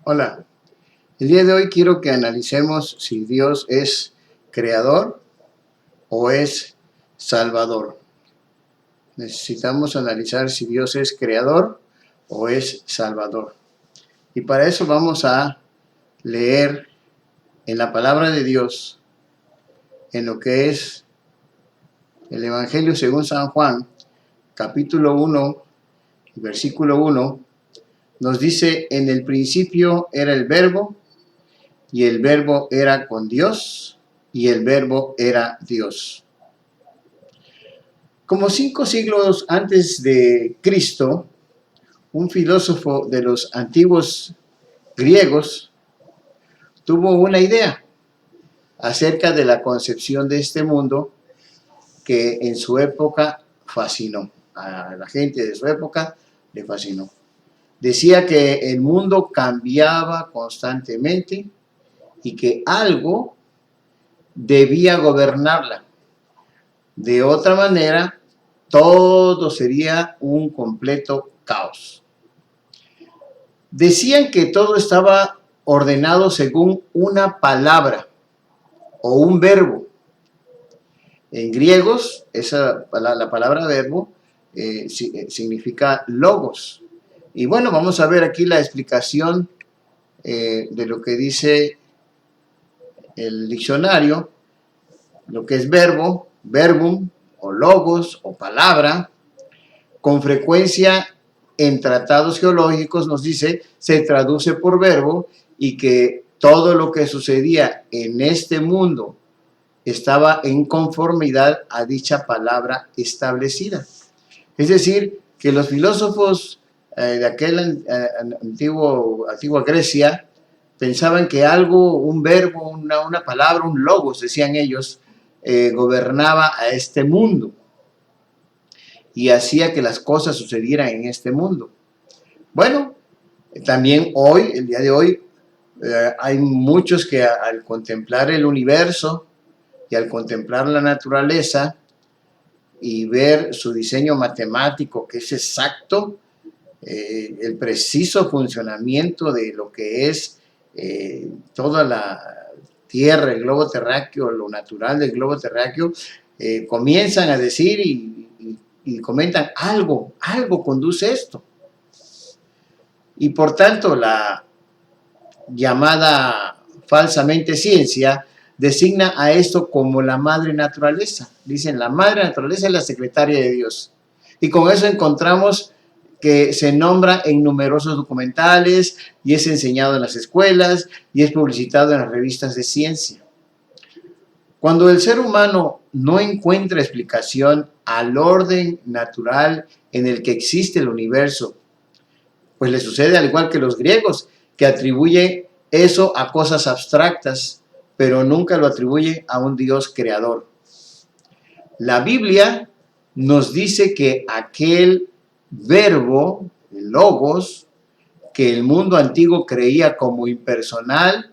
Hola, el día de hoy quiero que analicemos si Dios es creador o es salvador. Necesitamos analizar si Dios es creador o es salvador. Y para eso vamos a leer en la palabra de Dios, en lo que es el Evangelio según San Juan, capítulo 1, versículo 1, nos dice: en el principio era el Verbo, y el Verbo era con Dios, y el Verbo era Dios. Como 5 siglos antes de Cristo, un filósofo de los antiguos griegos tuvo una idea acerca de la concepción de este mundo que en su época fascinó. A la gente de su época le fascinó. Decía que el mundo cambiaba constantemente y que algo debía gobernarla. De otra manera, todo sería un completo caos. Decían que todo estaba ordenado según una palabra o un verbo. En griegos, la palabra verbo significa logos. Y bueno, vamos a ver aquí la explicación de lo que dice el diccionario, lo que es verbo, verbum o logos o palabra. Con frecuencia en tratados geológicos nos dice, se traduce por verbo, y que todo lo que sucedía en este mundo estaba en conformidad a dicha palabra establecida. Es decir, que los filósofos de aquella antigua Grecia pensaban que algo, un verbo, una palabra, un logos, decían ellos, gobernaba a este mundo y hacía que las cosas sucedieran en este mundo. Bueno, también hoy, el día de hoy, hay muchos que al contemplar el universo y al contemplar la naturaleza y ver su diseño matemático, que es exacto, el preciso funcionamiento de lo que es toda la Tierra, el globo terráqueo, lo natural del globo terráqueo, comienzan a decir y comentan, algo conduce esto. Y por tanto, la llamada falsamente ciencia designa a esto como la madre naturaleza. Dicen, la madre naturaleza es la secretaria de Dios. Y con eso encontramos que se nombra en numerosos documentales y es enseñado en las escuelas y es publicitado en las revistas de ciencia. Cuando el ser humano no encuentra explicación al orden natural en el que existe el universo, pues le sucede al igual que los griegos, que atribuye eso a cosas abstractas, pero nunca lo atribuye a un Dios creador. La Biblia nos dice que aquel verbo, el logos, que el mundo antiguo creía como impersonal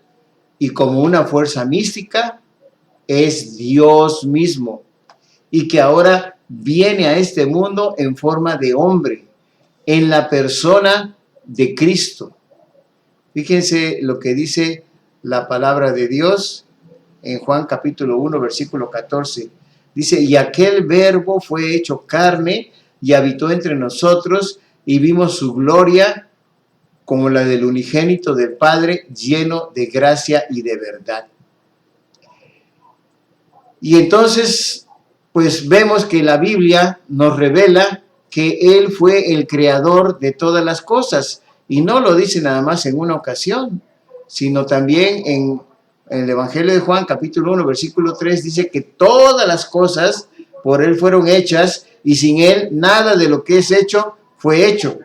y como una fuerza mística, es Dios mismo, y que ahora viene a este mundo en forma de hombre, en la persona de Cristo. Fíjense lo que dice la palabra de Dios en Juan capítulo 1, versículo 14. Dice, y aquel verbo fue hecho carne y habitó entre nosotros y vimos su gloria como la del unigénito del Padre, lleno de gracia y de verdad. Y entonces, pues vemos que la Biblia nos revela que Él fue el creador de todas las cosas. Y no lo dice nada más en una ocasión, sino también en el Evangelio de Juan, capítulo 1, versículo 3, dice que todas las cosas por Él fueron hechas y sin Él nada de lo que es hecho fue hecho.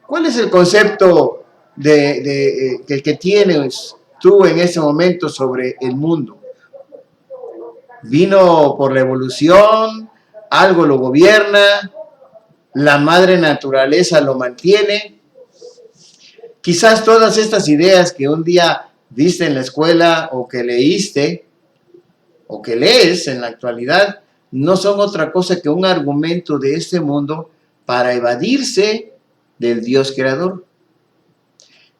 ¿Cuál es el concepto que tienes tú en ese momento sobre el mundo? Vino por la evolución, algo lo gobierna, la madre naturaleza lo mantiene. Quizás todas estas ideas que un día viste en la escuela o que leíste o que lees en la actualidad no son otra cosa que un argumento de este mundo para evadirse del Dios creador.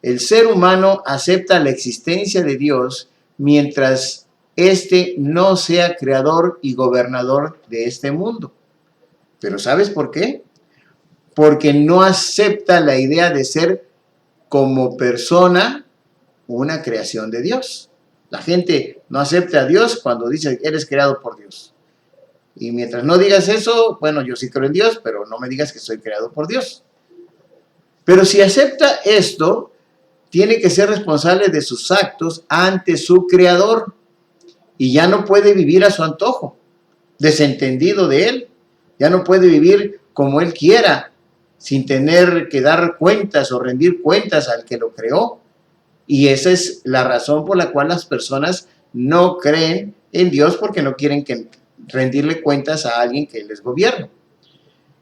El ser humano acepta la existencia de Dios mientras éste no sea creador y gobernador de este mundo. ¿Pero sabes por qué? Porque no acepta la idea de ser como persona una creación de Dios. La gente no acepta a Dios cuando dice que eres creado por Dios. Y mientras no digas eso, bueno, yo sí creo en Dios, pero no me digas que soy creado por Dios. Pero si acepta esto, tiene que ser responsable de sus actos ante su creador y ya no puede vivir a su antojo, desentendido de él. Ya no puede vivir como él quiera, sin tener que dar cuentas o rendir cuentas al que lo creó. Y esa es la razón por la cual las personas no creen en Dios, porque no quieren rendirle cuentas a alguien que les gobierna.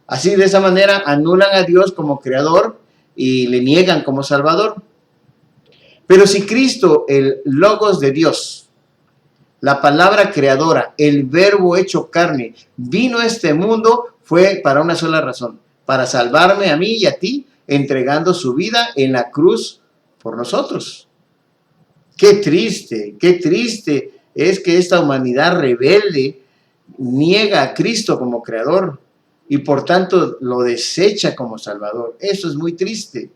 Así, de esa manera, anulan a Dios como creador y le niegan como salvador. Pero si Cristo, el Logos de Dios, la palabra creadora, el verbo hecho carne, vino a este mundo, fue para una sola razón: para salvarme a mí y a ti, entregando su vida en la cruz por nosotros. Qué triste es que esta humanidad rebelde niega a Cristo como creador y por tanto lo desecha como salvador. Eso es muy triste.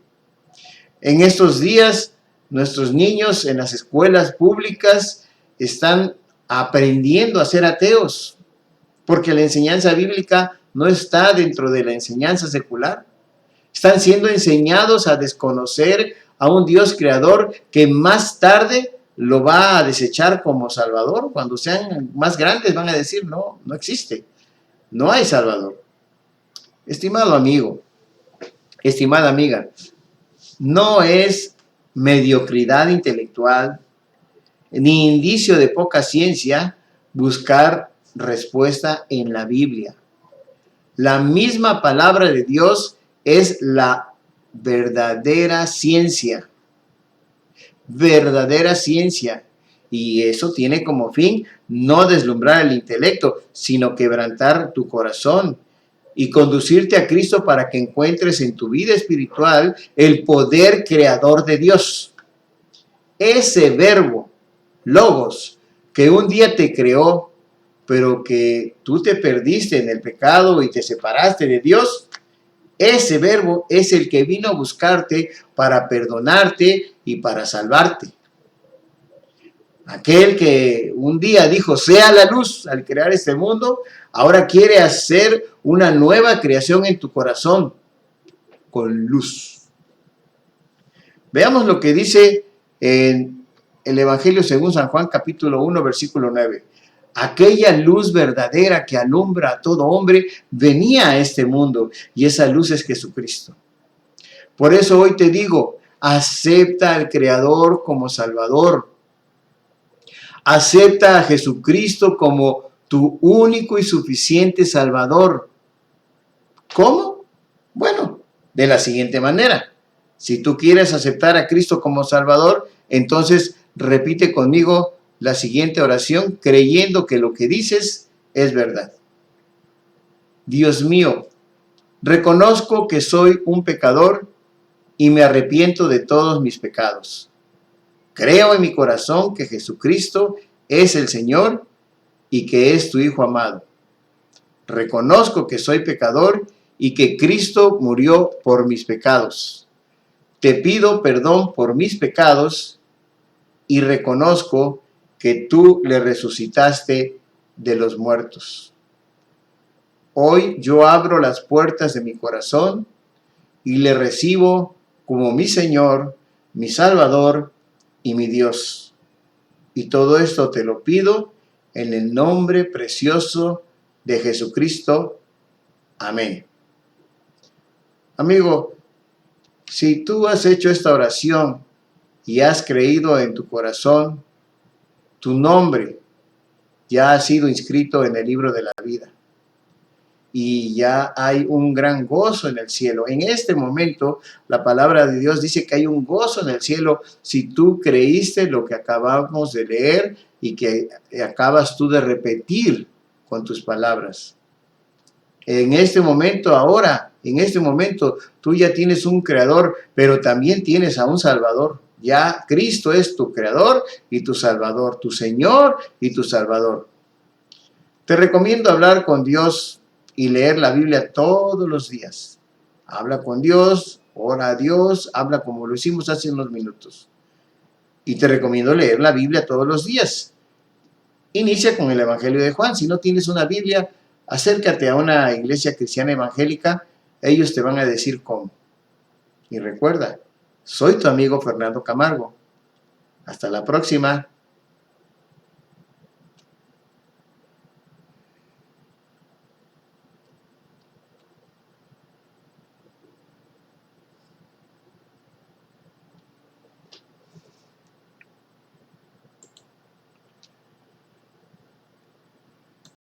En estos días, nuestros niños en las escuelas públicas están aprendiendo a ser ateos, porque la enseñanza bíblica no está dentro de la enseñanza secular. Están siendo enseñados a desconocer a un Dios creador que más tarde lo va a desechar como salvador. Cuando sean más grandes van a decir, no, no existe, no hay salvador. Estimado amigo, estimada amiga, no es mediocridad intelectual ni indicio de poca ciencia buscar respuesta en la Biblia. La misma palabra de Dios es la verdadera ciencia. Verdadera ciencia. Y eso tiene como fin no deslumbrar el intelecto, sino quebrantar tu corazón y conducirte a Cristo para que encuentres en tu vida espiritual el poder creador de Dios. Ese verbo, Logos, que un día te creó, pero que tú te perdiste en el pecado y te separaste de Dios, ese verbo es el que vino a buscarte para perdonarte y para salvarte. Aquel que un día dijo, sea la luz al crear este mundo, ahora quiere hacer una nueva creación en tu corazón con luz. Veamos lo que dice en el Evangelio según San Juan, capítulo 1, versículo 9. Aquella luz verdadera que alumbra a todo hombre venía a este mundo, y esa luz es Jesucristo. Por eso hoy te digo, acepta al Creador como Salvador. Acepta a Jesucristo como tu único y suficiente Salvador. ¿Cómo? Bueno, de la siguiente manera. Si tú quieres aceptar a Cristo como Salvador, entonces repite conmigo la siguiente oración, creyendo que lo que dices es verdad. Dios mío, reconozco que soy un pecador y me arrepiento de todos mis pecados. Creo en mi corazón que Jesucristo es el Señor y que es tu Hijo amado. Reconozco que soy pecador y que Cristo murió por mis pecados. Te pido perdón por mis pecados y reconozco que tú le resucitaste de los muertos. Hoy yo abro las puertas de mi corazón y le recibo como mi Señor, mi Salvador y mi Dios. Y todo esto te lo pido en el nombre precioso de Jesucristo. Amén. Amigo, si tú has hecho esta oración y has creído en tu corazón, tu nombre ya ha sido inscrito en el libro de la vida. Y ya hay un gran gozo en el cielo. En este momento, la palabra de Dios dice que hay un gozo en el cielo si tú creíste lo que acabamos de leer y que acabas tú de repetir con tus palabras. En este momento, ahora, En este momento tú ya tienes un creador, pero también tienes a un salvador. Ya Cristo es tu creador y tu salvador, tu Señor y tu salvador. Te recomiendo hablar con Dios y leer la Biblia todos los días. Habla con Dios, ora a Dios, habla como lo hicimos hace unos minutos. Y te recomiendo leer la Biblia todos los días. Inicia con el Evangelio de Juan. Si no tienes una Biblia, acércate a una iglesia cristiana evangélica. Ellos te van a decir cómo. Y recuerda, soy tu amigo Fernando Camargo. Hasta la próxima.